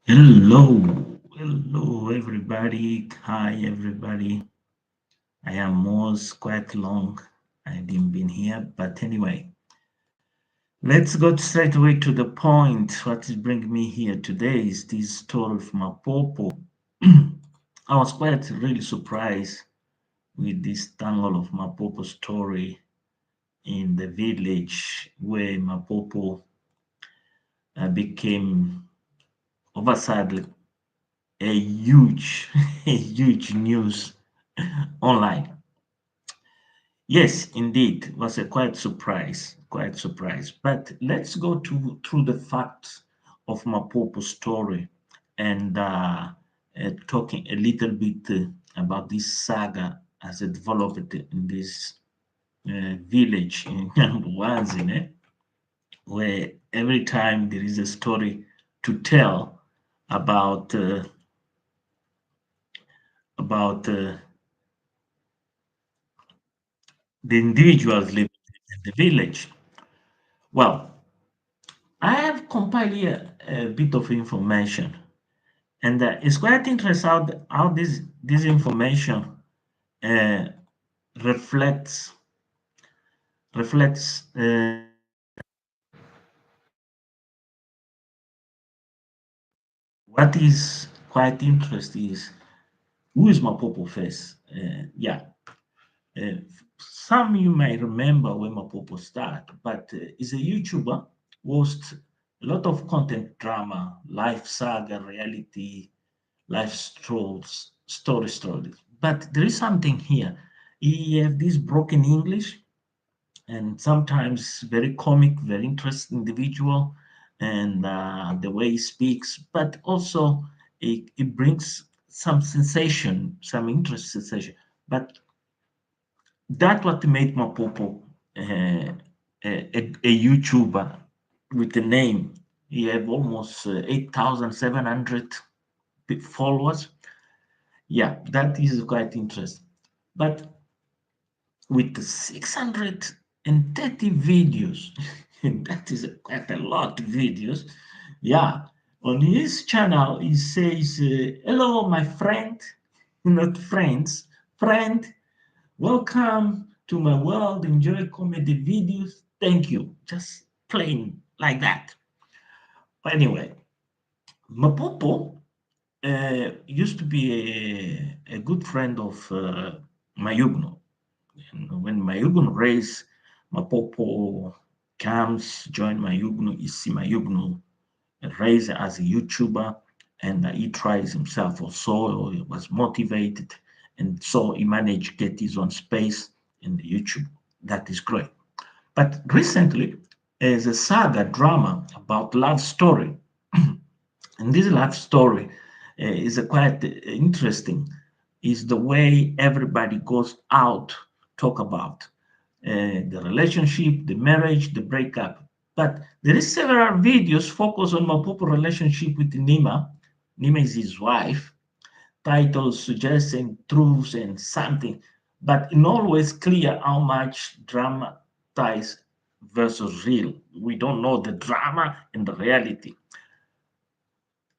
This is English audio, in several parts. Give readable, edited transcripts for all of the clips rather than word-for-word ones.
Hello everybody. Hi everybody. I am was quite long. I didn't been here, but anyway, let's go straight away to the point. What is bringing me here today is this story of Mapopo. I was quite really surprised with this tangle of Mapopo story in the village where Mapopo became oversight a huge, a huge news online. Yes, indeed, it was a quite surprise, quite surprise. But let's go to through the facts of Mapopo's story and talking a little bit about this saga as it developed in this village in Nyabohanse, where every time there is a story to tell about uh, about the individuals living in the village. Well, I have compiled here a bit of information, and it's quite interesting how this information uh, reflects reflects what is quite interesting is who is Mapopo first. Uh, some you may remember when Mapopo started, but is a YouTuber, hosts a lot of content drama, life saga, reality, life stories. But there is something here. He have this broken English and sometimes very comic, very interesting individual, and the way he speaks, but also it brings some sensation, some interest sensation. But that what made Mapopo a YouTuber with the name. He have almost 8,700 followers. Yeah, that is quite interesting. But with 630 videos, that is quite a lot of videos. Yeah, on his channel, he says, hello, my friend, not friends, friend, welcome to my world. Enjoy comedy videos. Thank you. Just plain like that. Anyway, Mapopo used to be a good friend of Mayugno. And when Mayugno raised, Mapopo comes, join Mayugno, you see Mayugno raised as a YouTuber, and he tries himself also, he was motivated, and so he managed to get his own space in the YouTube. That is great. But recently, there's a saga drama about love story. And this love story is a quite interesting. Is the way everybody goes out talk about the relationship, the marriage, the breakup. But there is several videos focused on Mapopo relationship with Neema. Neema is his wife. Titles suggesting truths and something, but in always clear how much drama ties versus real. We don't know the drama and the reality.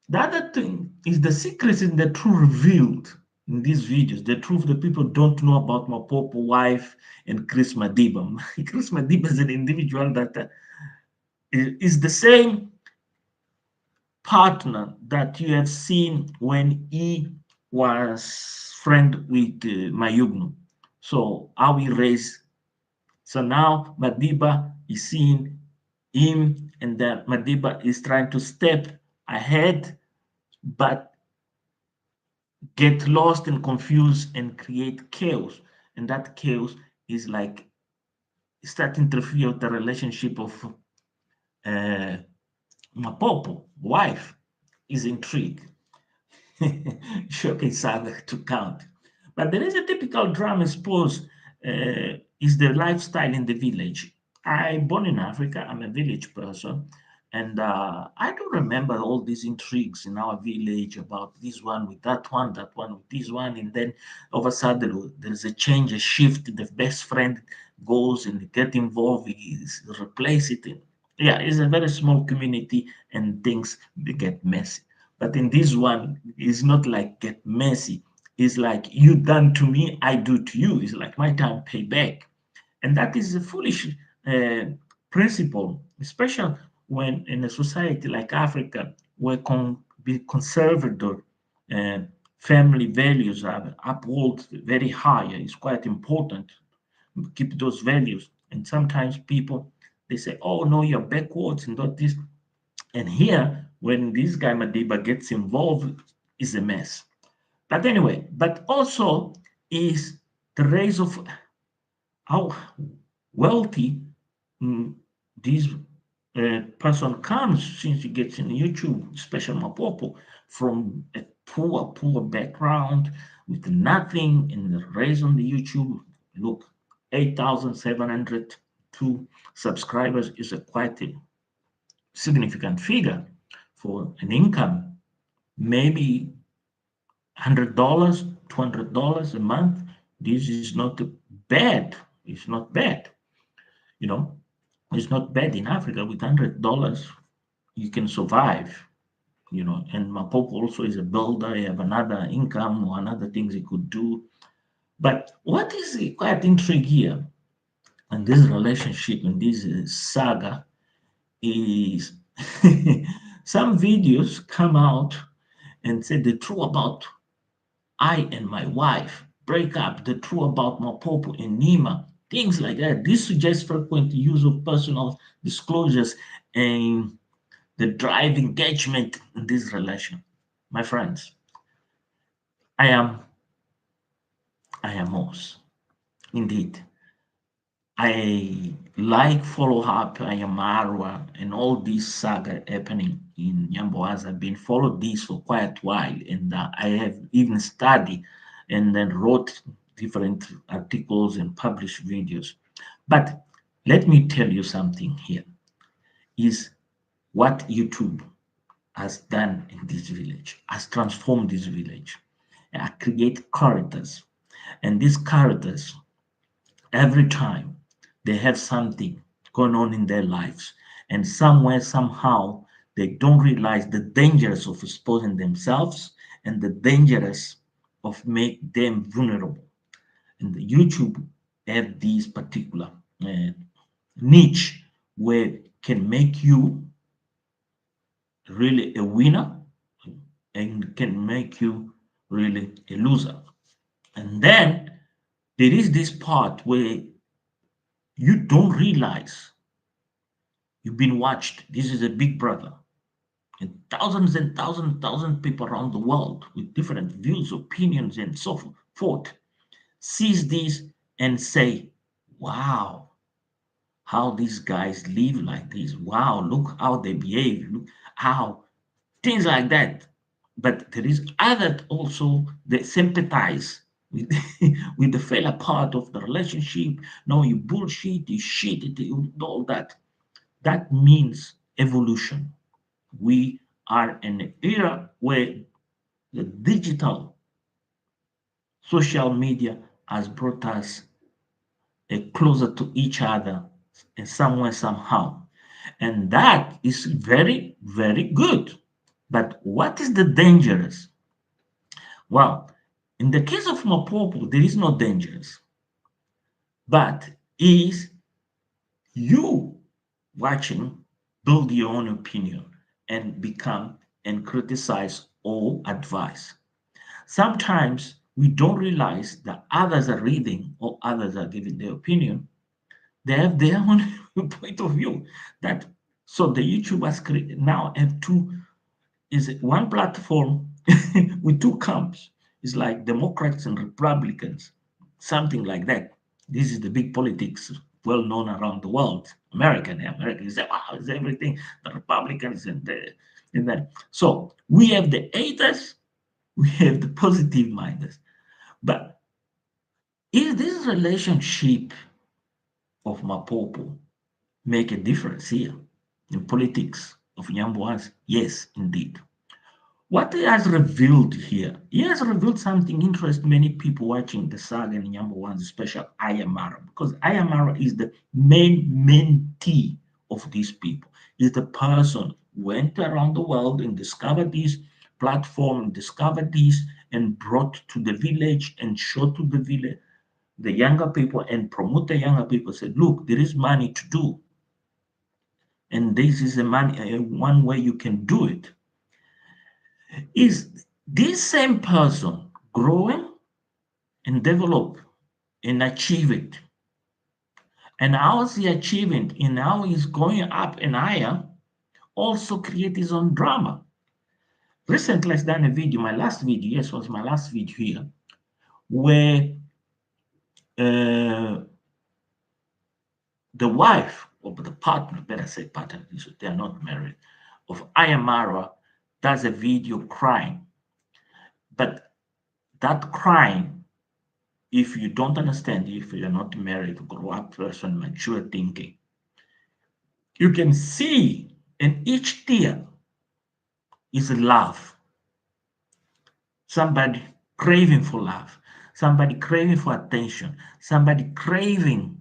The other thing is the secrets in the truth revealed in these videos, the truth that people don't know about Mapopo wife and Chris Madiba. Chris Madiba is an individual that is the same partner that you have seen when he was friend with Mayugno. So how he raised. So now Madiba is seeing him, and that Madiba is trying to step ahead, but get lost and confused and create chaos. And that chaos is like starting to interfere with the relationship of uh, Mapopo, wife, is intrigued. Shocking saga to count. But there is a typical drama suppose is the lifestyle in the village. I born in Africa, I'm a village person, and I do remember all these intrigues in our village about this one with that one with this one, and then all of a sudden there's a change, a shift. The best friend goes and get involved, is replace it. Yeah, it's a very small community, and things they get messy. But in this one, it's not like get messy. It's like you done to me, I do to you. It's like my time pay back. And that is a foolish uh, principle, especially when in a society like Africa, where be conservative uh, family values are upheld very high. It's quite important to keep those values. And sometimes people they say, "Oh no, you're backwards and not this." And here, when this guy Madiba gets involved, is a mess. But anyway, but also is the rise of how wealthy mm, this person comes since he gets in YouTube, especially Mapopo, from a poor background with nothing and the raise on the YouTube. Look, 8,702 subscribers is a quite a significant figure for an income. Maybe $100, $200 a month. This is not bad. It's not bad. You know, it's not bad in Africa. With $100, you can survive. And Mapopo also is a builder. You have another income or another things he could do. But what is quite intriguing here in this relationship in this saga is some videos come out and say the truth about I and my wife break up, the truth about Mapopo and Neema, things like that. This suggests frequent use of personal disclosures and the drive engagement in this relation. My friends, I am I am Moss. Indeed. I like follow up I am Marwa and all this saga happening in Nyamboas. I've been followed this for quite a while and I have even studied and then wrote different articles and published videos. But let me tell you something here is what YouTube has done in this village, has transformed this village, create characters. And these characters, every time they have something going on in their lives, and somewhere, somehow, they don't realize the dangers of exposing themselves and the dangers of make them vulnerable. And the YouTube have this particular uh, niche where can make you really a winner and can make you really a loser. And then there is this part where you don't realize you've been watched. This is a big brother. And thousands people around the world with different views, opinions, and so forth sees this and say, wow, how these guys live like this. Wow, look how they behave. Look how things like that. But there is other also that sympathize with with the failure part of the relationship. No, you bullshit, you shit, you all that. That means evolution. We are in an era where the digital social media has brought us closer to each other in some way, somehow. And that is very, very good. But what is the dangerous? Well, in the case of Mapopo, there is no dangerous, but is you watching build your own opinion and become and criticize or advise. Sometimes we don't realize that others are reading or others are giving their opinion. They have their own point of view. That so the YouTubers now have two is one platform with two camps. It's like Democrats and Republicans, something like that. This is the big politics well known around the world. America is wow, is everything. The Republicans and that. So we have the haters, we have the positive minders. But is this relationship of Mapopo make a difference here in politics of Nyamboans? Yes, indeed. What he has revealed here, he has revealed something interesting. Many people watching the saga and Nyamboans, especially Ayamara, because Ayamara is the main mentee of these people. Is the person who went around the world and discovered this platform, discovered this, and brought to the village and showed to the village, the younger people, and promote the younger people. Said, look, there is money to do, and this is the money. One way you can do it is this same person growing and develop and achieve it. And how is he achieving? And how he's going up and higher, also create his own drama. Recently, I've done a video, my last video, yes, was my last video here, where uh, the wife, or the partner, better say partner, they are not married, of Ayamara does a video crying. But that crying, if you don't understand, if you're not married, grow up person, mature thinking, you can see in each tear is love. Somebody craving for love, somebody craving for attention, somebody craving,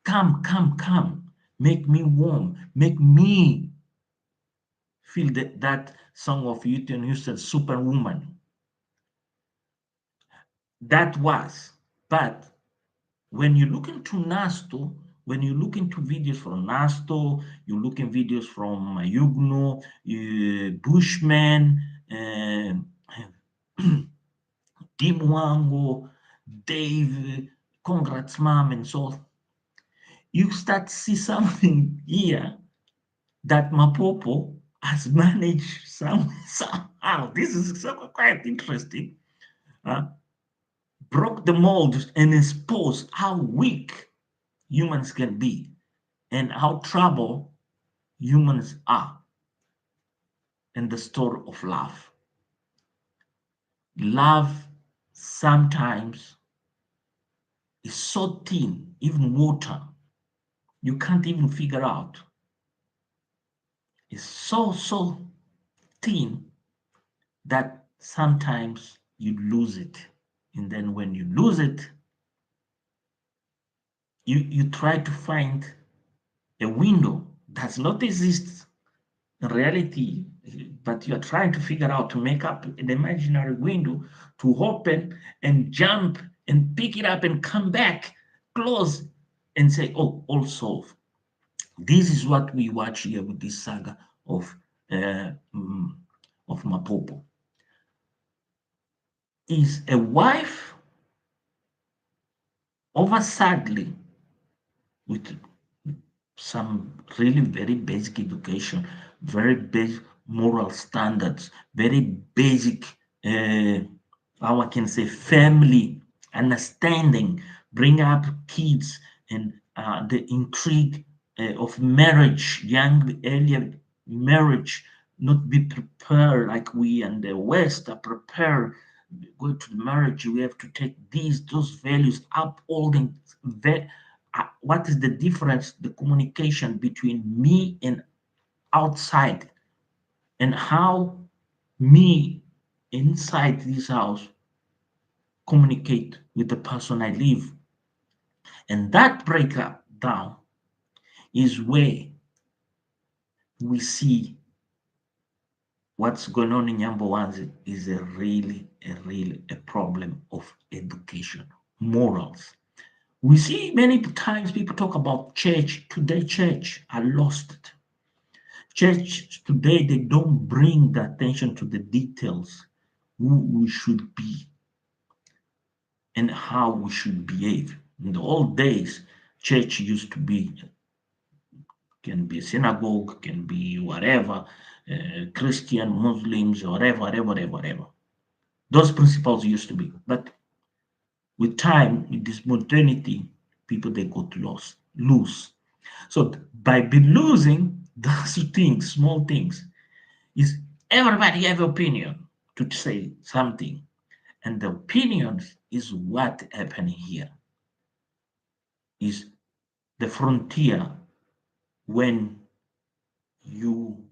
come, come, come, make me warm, make me feel that song of Whitney Houston, Superwoman. That was, but when you look into Nasto, when you look into videos from Nasto, you look in videos from Yugno, Bushman, Dimwango, Dave, Congrats Mom, and so on, you start to see something here that Mapopo has managed somehow. This is quite interesting. Broke the mold and exposed how weak humans can be and how trouble humans are in the story of love. Love sometimes is so thin, even water, you can't even figure out. It's so thin that sometimes you lose it. And then when you lose it, you try to find a window that does not exist in reality, but you're trying to figure out to make up an imaginary window to open and jump and pick it up and come back, close, and say, oh, all solved. This is what we watch here with this saga of Mapopo. Is a wife over sadly with some really very basic education, very basic moral standards, very basic, how I can say, family understanding, bring up kids and the intrigue of marriage, young, earlier marriage, not be prepared like we in the West are prepared. Go to the marriage, we have to take those values, upholding what is the difference, the communication between me and outside, and how me inside this house communicate with the person I live. And that breakup down is where we see what's going on in Nyabohanse is a really a problem of education, morals. We see many times people talk about church. Today, church are lost. Church today, they don't bring the attention to the details, who we should be and how we should behave. In the old days, church used to be, can be a synagogue, can be whatever, Christian, Muslims, whatever. Those principles used to be. But with time, with this modernity, people, they got loose. So by losing those things, small things, is everybody have opinion to say something. And the opinions is what happening here. Is the frontier when you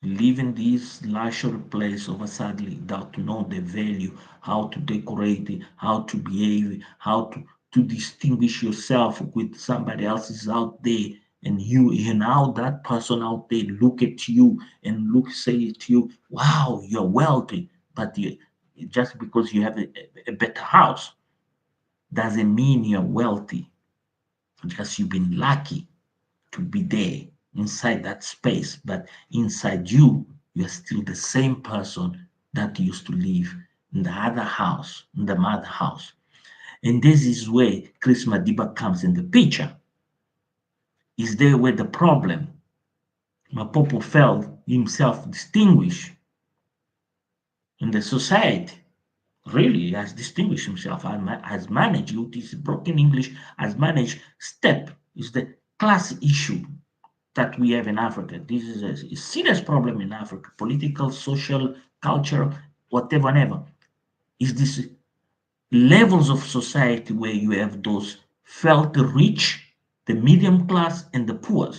live in this luxury place of a sadly without know the value, how to decorate it, how to behave, how to distinguish yourself with somebody else's out there and you now that person out there look at you and say to you, wow, you're wealthy, but you just because you have a better house doesn't mean you're wealthy. Just you've been lucky to be there inside that space, but inside you, you're still the same person that used to live in the other house, in the mother house. And this is where Chris Madiba comes in the picture. Is there where the problem? Mapopo felt himself distinguished in the society. Really has distinguished himself, has managed, with his broken English, has managed. Step is the class issue that we have in Africa. This is a serious problem in Africa, political, social, cultural, whatever. Is this levels of society where you have those felt rich, the medium class, and the poor.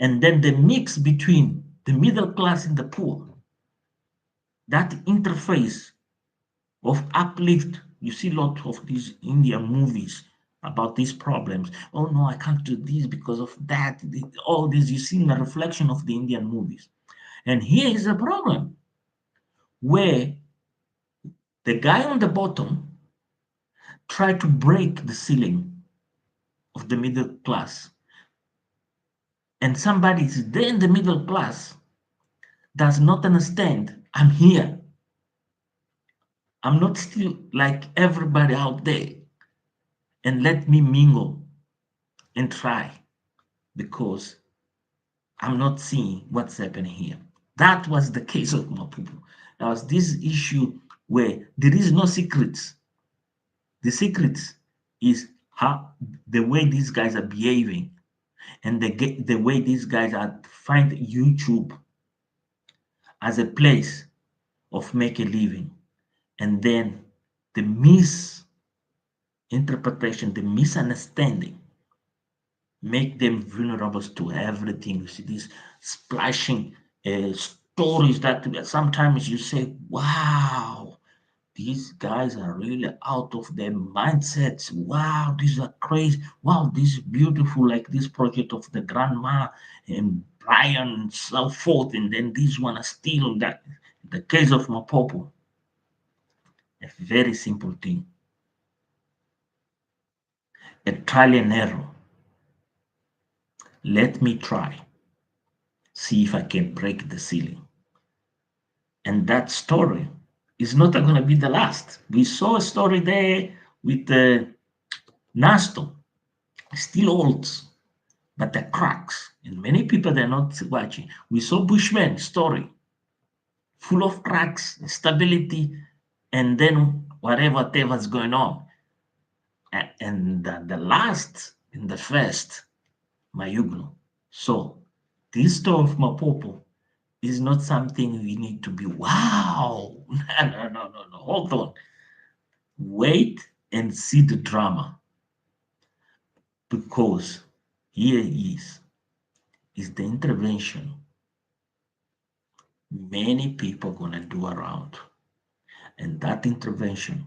And then the mix between the middle class and the poor. That interface of uplift. You see a lot of these Indian movies about these problems. Oh no, I can't do this because of that. All this, you see the reflection of the Indian movies. And here is a problem where the guy on the bottom tried to break the ceiling of the middle class. And somebody is there in the middle class does not understand. I'm here. I'm not still like everybody out there. And let me mingle and try because I'm not seeing what's happening here. That was the case of Mapopo. There was this issue where there is no secrets. The secrets is how the way these guys are behaving and the way these guys are find YouTube as a place of make a living, and then the misinterpretation, the misunderstanding make them vulnerable to everything. You see these splashing stories that sometimes you say, wow, these guys are really out of their mindsets. Wow, these are crazy. Wow, this is beautiful, like this project of the grandma and Brian and so forth. And then this one are still that. The case of Mapopo, a very simple thing. A trial and error. Let me try. See if I can break the ceiling. And that story is not going to be the last. We saw a story there with Nasto, still holds, but the cracks. And many people they're not watching. We saw Bushman story, full of cracks, instability, and then whatever's going on. And the last in the first, Mayugno. So this story of Mapopo is not something we need to be, wow. No. Hold on. Wait and see the drama. Because here is the intervention many people gonna do around. And that intervention,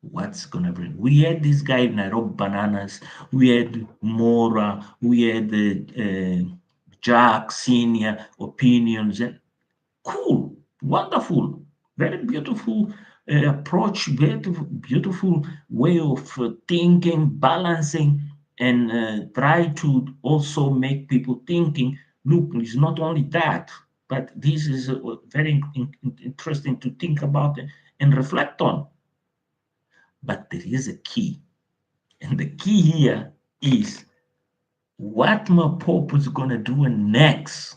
what's gonna bring? We had this guy Nairobi Bananas, we had Mora, we had Jack Senior opinions, and cool, wonderful, very beautiful approach, beautiful way of thinking, balancing, and try to also make people thinking. Look, it's not only that, but this is very interesting to think about and reflect on. But there is a key, and the key here is what Mapopo is going to do next.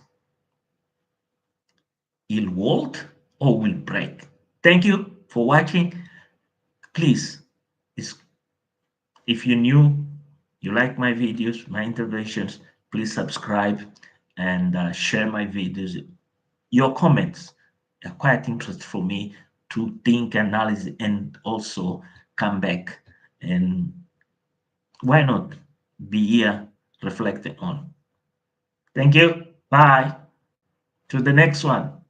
He'll hold or will break. Thank you for watching. Please, if you're new, you like my videos, my interventions, please subscribe and share my videos. Your comments are quite interesting for me to think, analyze, and also come back. And why not be here reflecting on? Thank you. Bye. To the next one.